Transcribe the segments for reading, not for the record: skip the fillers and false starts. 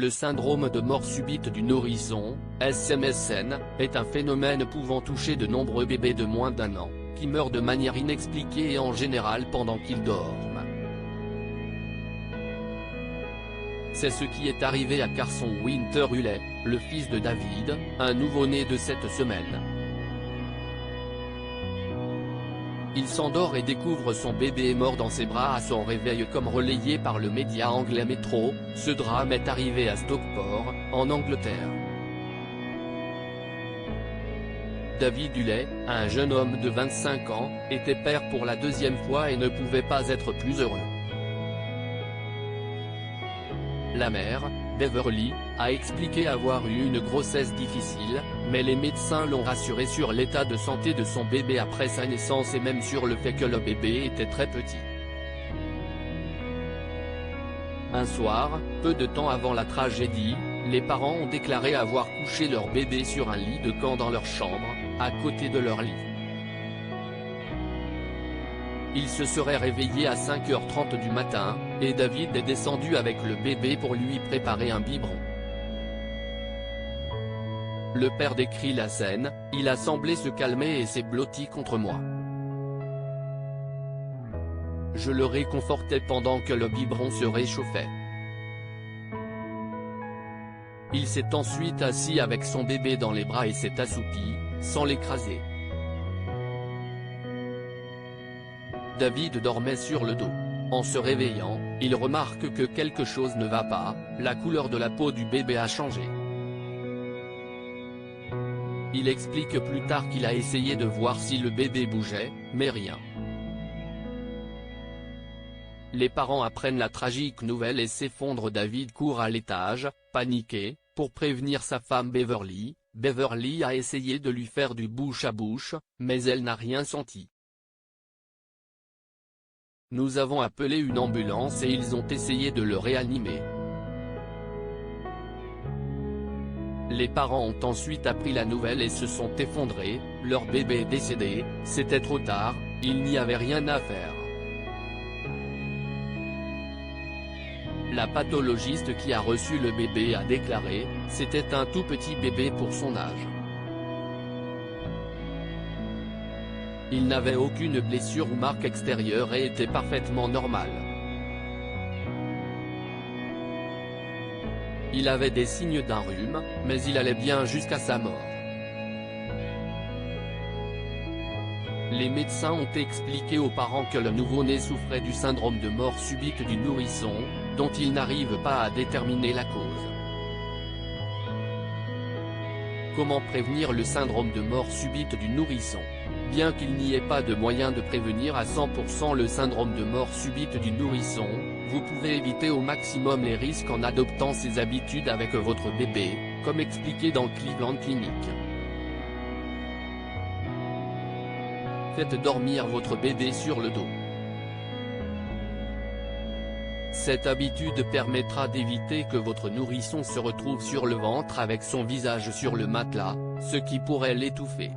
Le syndrome de mort subite du nourrisson, SMSN, est un phénomène pouvant toucher de nombreux bébés de moins d'1 an, qui meurent de manière inexpliquée et en général pendant qu'ils dorment. C'est ce qui est arrivé à Carson Winter-Hullet, le fils de David, un nouveau-né de 7 semaines. Il s'endort et découvre son bébé mort dans ses bras à son réveil comme relayé par le média anglais Metro. Ce drame est arrivé à Stockport, en Angleterre. David Hullet, un jeune homme de 25 ans, était père pour la 2e fois et ne pouvait pas être plus heureux. La mère, Beverly, a expliqué avoir eu une grossesse difficile, mais les médecins l'ont rassuré sur l'état de santé de son bébé après sa naissance et même sur le fait que le bébé était très petit. Un soir, peu de temps avant la tragédie, les parents ont déclaré avoir couché leur bébé sur un lit de camp dans leur chambre, à côté de leur lit. Il se serait réveillé à 5h30 du matin, et David est descendu avec le bébé pour lui préparer un biberon. Le père décrit la scène: « Il a semblé se calmer et s'est blotti contre moi. Je le réconfortais pendant que le biberon se réchauffait. Il s'est ensuite assis avec son bébé dans les bras et s'est assoupi, sans l'écraser. David dormait sur le dos. En se réveillant, il remarque que quelque chose ne va pas, la couleur de la peau du bébé a changé. » Il explique plus tard qu'il a essayé de voir si le bébé bougeait, mais rien. Les parents apprennent la tragique nouvelle et s'effondrent. David court à l'étage, paniqué, pour prévenir sa femme Beverly. Beverly a essayé de lui faire du bouche à bouche, mais elle n'a rien senti. Nous avons appelé une ambulance et ils ont essayé de le réanimer. Les parents ont ensuite appris la nouvelle et se sont effondrés. Leur bébé est décédé, c'était trop tard, il n'y avait rien à faire. La pathologiste qui a reçu le bébé a déclaré: « C'était un tout petit bébé pour son âge. Il n'avait aucune blessure ou marque extérieure et était parfaitement normal. Il avait des signes d'un rhume, mais il allait bien jusqu'à sa mort. » Les médecins ont expliqué aux parents que le nouveau-né souffrait du syndrome de mort subite du nourrisson, dont ils n'arrivent pas à déterminer la cause. Comment prévenir le syndrome de mort subite du nourrisson? Bien qu'il n'y ait pas de moyen de prévenir à 100% le syndrome de mort subite du nourrisson, vous pouvez éviter au maximum les risques en adoptant ces habitudes avec votre bébé, comme expliqué dans Cleveland Clinic. Faites dormir votre bébé sur le dos. Cette habitude permettra d'éviter que votre nourrisson se retrouve sur le ventre avec son visage sur le matelas, ce qui pourrait l'étouffer.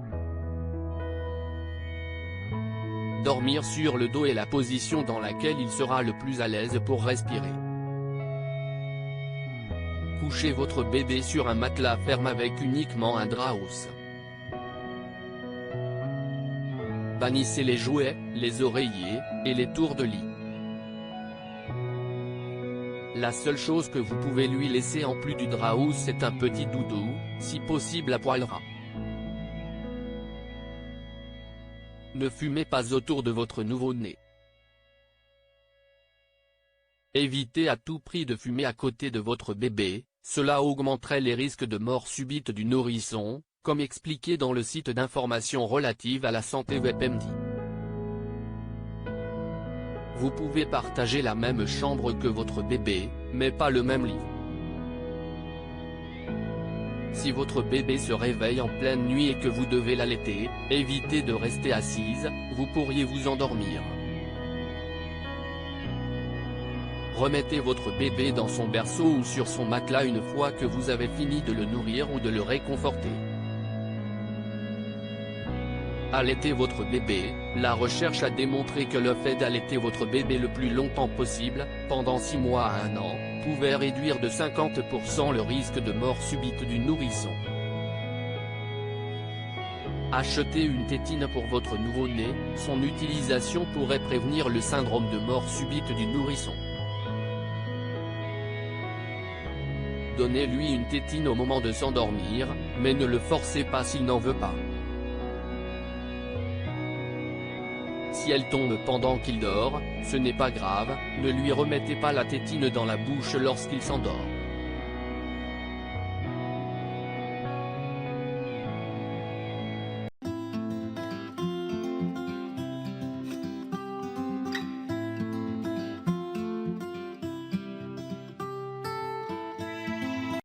Dormir sur le dos est la position dans laquelle il sera le plus à l'aise pour respirer. Couchez votre bébé sur un matelas ferme avec uniquement un drap housse. Bannissez les jouets, les oreillers, et les tours de lit. La seule chose que vous pouvez lui laisser en plus du drap housse est un petit doudou, si possible à poil ras. Ne fumez pas autour de votre nouveau-né. Évitez à tout prix de fumer à côté de votre bébé, cela augmenterait les risques de mort subite du nourrisson, comme expliqué dans le site d'information relative à la santé WebMD. Vous pouvez partager la même chambre que votre bébé, mais pas le même lit. Si votre bébé se réveille en pleine nuit et que vous devez l'allaiter, évitez de rester assise, vous pourriez vous endormir. Remettez votre bébé dans son berceau ou sur son matelas une fois que vous avez fini de le nourrir ou de le réconforter. Allaiter votre bébé. La recherche a démontré que le fait d'allaiter votre bébé le plus longtemps possible, pendant 6 mois à 1 an, pouvait réduire de 50% le risque de mort subite du nourrisson. Achetez une tétine pour votre nouveau-né, son utilisation pourrait prévenir le syndrome de mort subite du nourrisson. Donnez-lui une tétine au moment de s'endormir, mais ne le forcez pas s'il n'en veut pas. Si elle tombe pendant qu'il dort, ce n'est pas grave, ne lui remettez pas la tétine dans la bouche lorsqu'il s'endort.